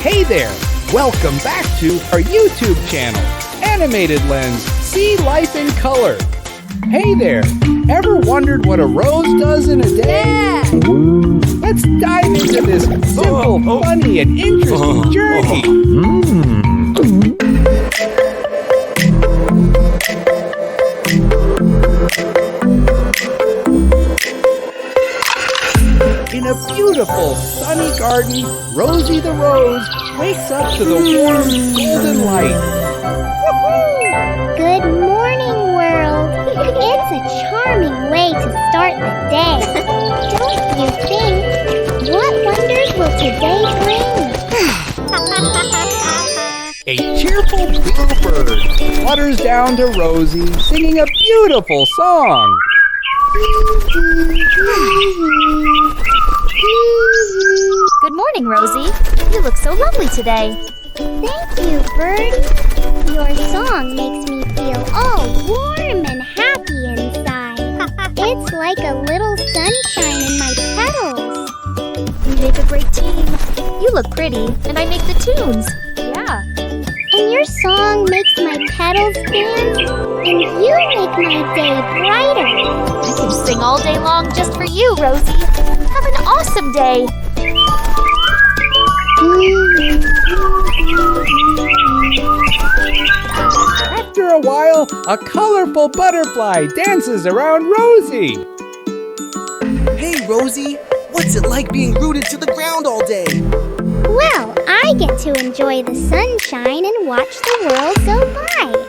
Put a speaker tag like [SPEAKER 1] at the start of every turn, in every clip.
[SPEAKER 1] Hey there! Welcome back to our YouTube channel, Animated Lens, See Life in Color. Hey there! Ever wondered what a rose does in a day?
[SPEAKER 2] Yeah!
[SPEAKER 1] Let's dive into this simple, funny, and interesting journey. In a beautiful, sunny garden, Rosie the Rose wakes up to the warm, golden light.
[SPEAKER 3] Good morning, world. It's a charming way to start the day. Don't you think? What wonders will today bring?
[SPEAKER 1] A cheerful bluebird flutters down to Rosie, singing a beautiful song.
[SPEAKER 2] Good morning, Rosie. You look so lovely today.
[SPEAKER 3] Thank you, bird. Your song makes me feel all warm and happy inside. It's like a little sunshine in my petals.
[SPEAKER 2] We make a great team. You look pretty, and I make the tunes. Yeah.
[SPEAKER 3] And your song makes my petals dance, and you make my day brighter.
[SPEAKER 2] I can sing all day long just for you, Rosie. Have an awesome day.
[SPEAKER 1] After a while, a colorful butterfly dances around Rosie.
[SPEAKER 4] Hey, Rosie, what's it like being rooted to the ground all day?
[SPEAKER 3] Well, I get to enjoy the sunshine and watch the world go by.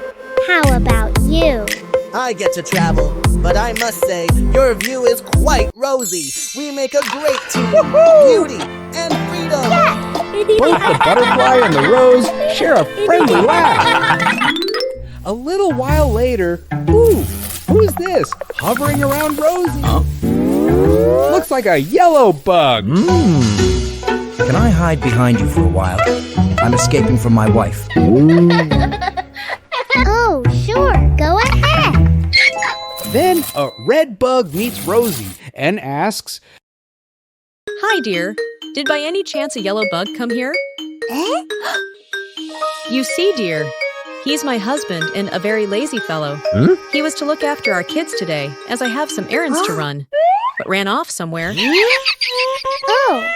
[SPEAKER 3] How about you?
[SPEAKER 4] I get to travel, but I must say, your view is quite rosy. We make a great team of beauty and freedom.
[SPEAKER 1] Both the butterfly and the rose share a friendly laugh. A little while later, who's this hovering around Rosie? Looks like a yellow bug.
[SPEAKER 5] Can I hide behind you for a while? I'm escaping from my wife.
[SPEAKER 3] Oh, sure, go ahead.
[SPEAKER 1] Then a red bug meets Rosie and asks,
[SPEAKER 6] Hi, dear. Did by any chance a yellow bug come here?
[SPEAKER 3] Eh?
[SPEAKER 6] You see, dear, he's my husband and a very lazy fellow. He was to look after our kids today, as I have some errands to run, but ran off somewhere.
[SPEAKER 3] Oh,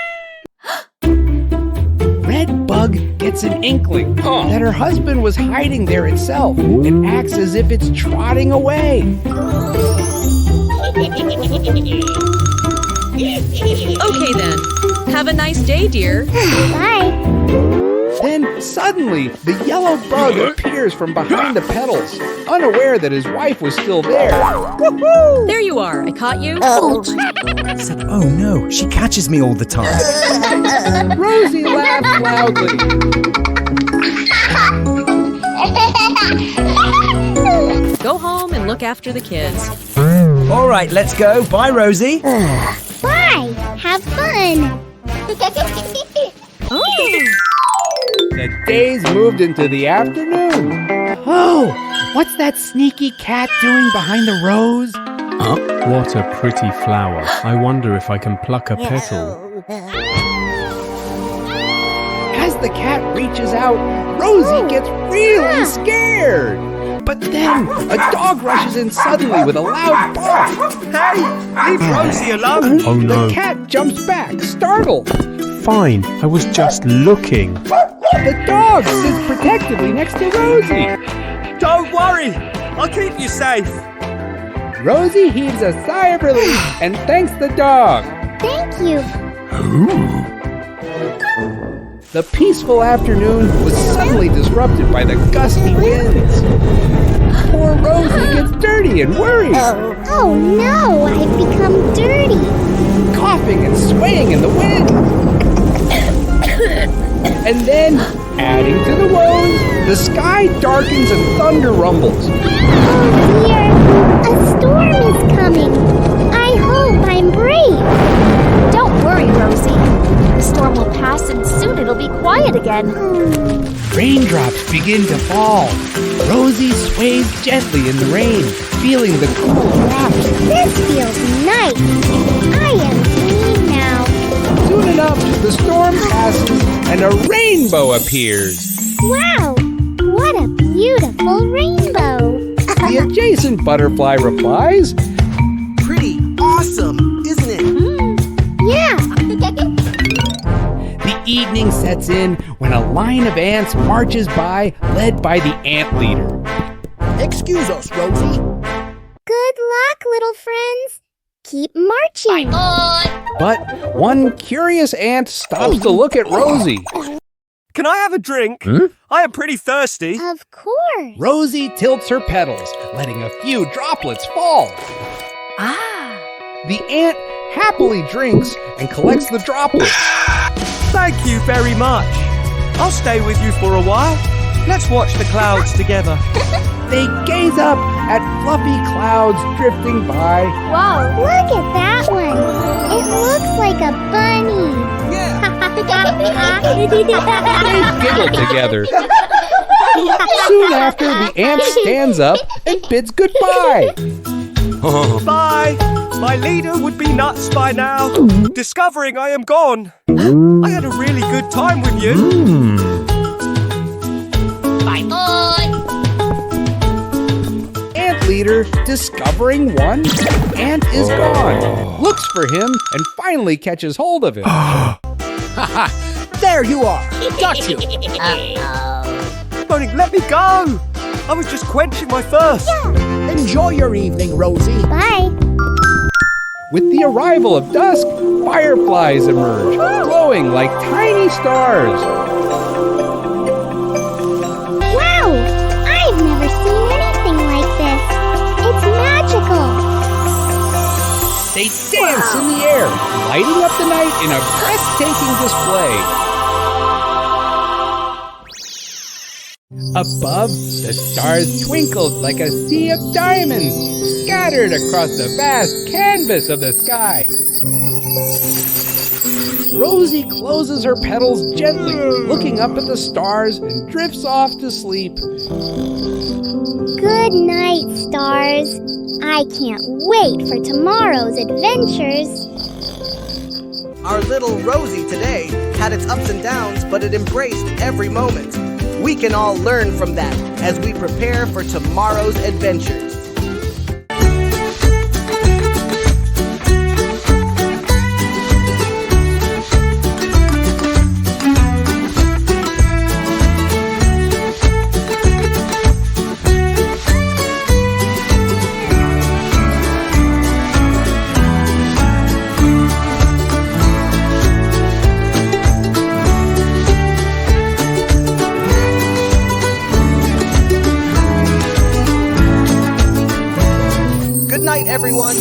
[SPEAKER 1] Red Bug gets an inkling that her husband was hiding there itself and acts as if it's trotting away.
[SPEAKER 6] Okay then. Have a nice day, dear.
[SPEAKER 3] bye.
[SPEAKER 1] Then suddenly, the yellow bug appears from behind the petals, unaware that his wife was still there. Woohoo!
[SPEAKER 6] There you are. I caught you.
[SPEAKER 5] Oh no, she catches me all the time.
[SPEAKER 1] Rosie laughed loudly.
[SPEAKER 6] Go home and look after the kids.
[SPEAKER 5] All right, let's go. Bye, Rosie.
[SPEAKER 3] Bye. Have fun.
[SPEAKER 1] The days moved into the afternoon. Oh, what's that sneaky cat doing behind the rose?
[SPEAKER 7] What a pretty flower. I wonder if I can pluck a petal.
[SPEAKER 1] As the cat reaches out, Rosie gets really scared. But then, a dog rushes in suddenly with a loud bark.
[SPEAKER 8] Hey, leave Rosie alone.
[SPEAKER 7] Oh no.
[SPEAKER 1] The cat jumps back, startled.
[SPEAKER 7] Fine, I was just looking.
[SPEAKER 1] The dog sits protectively next to Rosie.
[SPEAKER 8] Don't worry, I'll keep you safe.
[SPEAKER 1] Rosie heaves a sigh of relief and thanks the dog.
[SPEAKER 3] Thank you.
[SPEAKER 1] The peaceful afternoon was suddenly disrupted by the gusty winds. Poor Rosie gets dirty and worried,
[SPEAKER 3] Oh no, I've become dirty.
[SPEAKER 1] coughing and swaying in the wind. And then, adding to the woes, the sky darkens and thunder rumbles.
[SPEAKER 3] Oh dear, a storm is coming. I hope I'm brave.
[SPEAKER 2] Don't worry, Rosie. The storm will pass and soon it'll be quiet again.
[SPEAKER 1] Raindrops begin to fall. Rosie sways gently in the rain, feeling the cool drops.
[SPEAKER 3] This feels nice. I am clean now.
[SPEAKER 1] Soon it up, the storm passes, and a rainbow appears.
[SPEAKER 3] Wow, what a beautiful rainbow.
[SPEAKER 1] The adjacent butterfly replies,
[SPEAKER 4] Pretty awesome, isn't it?
[SPEAKER 3] Yeah.
[SPEAKER 1] The evening sets in when a line of ants marches by, led by the ant leader.
[SPEAKER 4] Excuse us, Rosie.
[SPEAKER 3] Good luck, little friends. Keep marching.
[SPEAKER 1] But one curious ant stops to look at Rosie.
[SPEAKER 8] Can I have a drink? I am pretty thirsty.
[SPEAKER 3] Of course.
[SPEAKER 1] Rosie tilts her petals, letting a few droplets fall. The ant happily drinks and collects the droplets.
[SPEAKER 8] Thank you very much. I'll stay with you for a while. Let's watch the clouds together.
[SPEAKER 1] They gaze up at fluffy clouds drifting by.
[SPEAKER 3] Whoa, look at that one. It looks like a bunny.
[SPEAKER 1] They giggle together. Soon after, the ant stands up and bids goodbye.
[SPEAKER 8] Bye. My leader would be nuts by now, discovering I am gone. I had a really good time with you. Ant
[SPEAKER 1] leader, discovering one ant is gone, looks for him, and finally catches hold of him.
[SPEAKER 4] There you are. Got you.
[SPEAKER 8] Tony, let me go. I was just quenching my thirst.
[SPEAKER 4] Enjoy your evening, Rosie.
[SPEAKER 3] Bye.
[SPEAKER 1] With the arrival of dusk, fireflies emerge, glowing like tiny stars.
[SPEAKER 3] Wow, I've never seen anything like this. It's magical.
[SPEAKER 1] They dance in the air, lighting up the night in a breathtaking display. Above, the stars twinkled like a sea of diamonds, scattered across the vast canvas of the sky. Rosie closes her petals gently, looking up at the stars, and drifts off to sleep.
[SPEAKER 3] Good night, stars. I can't wait for tomorrow's adventures.
[SPEAKER 4] Our little Rosie today had its ups and downs, but it embraced every moment. We can all learn from that as we prepare for tomorrow's adventures. Good night, everyone.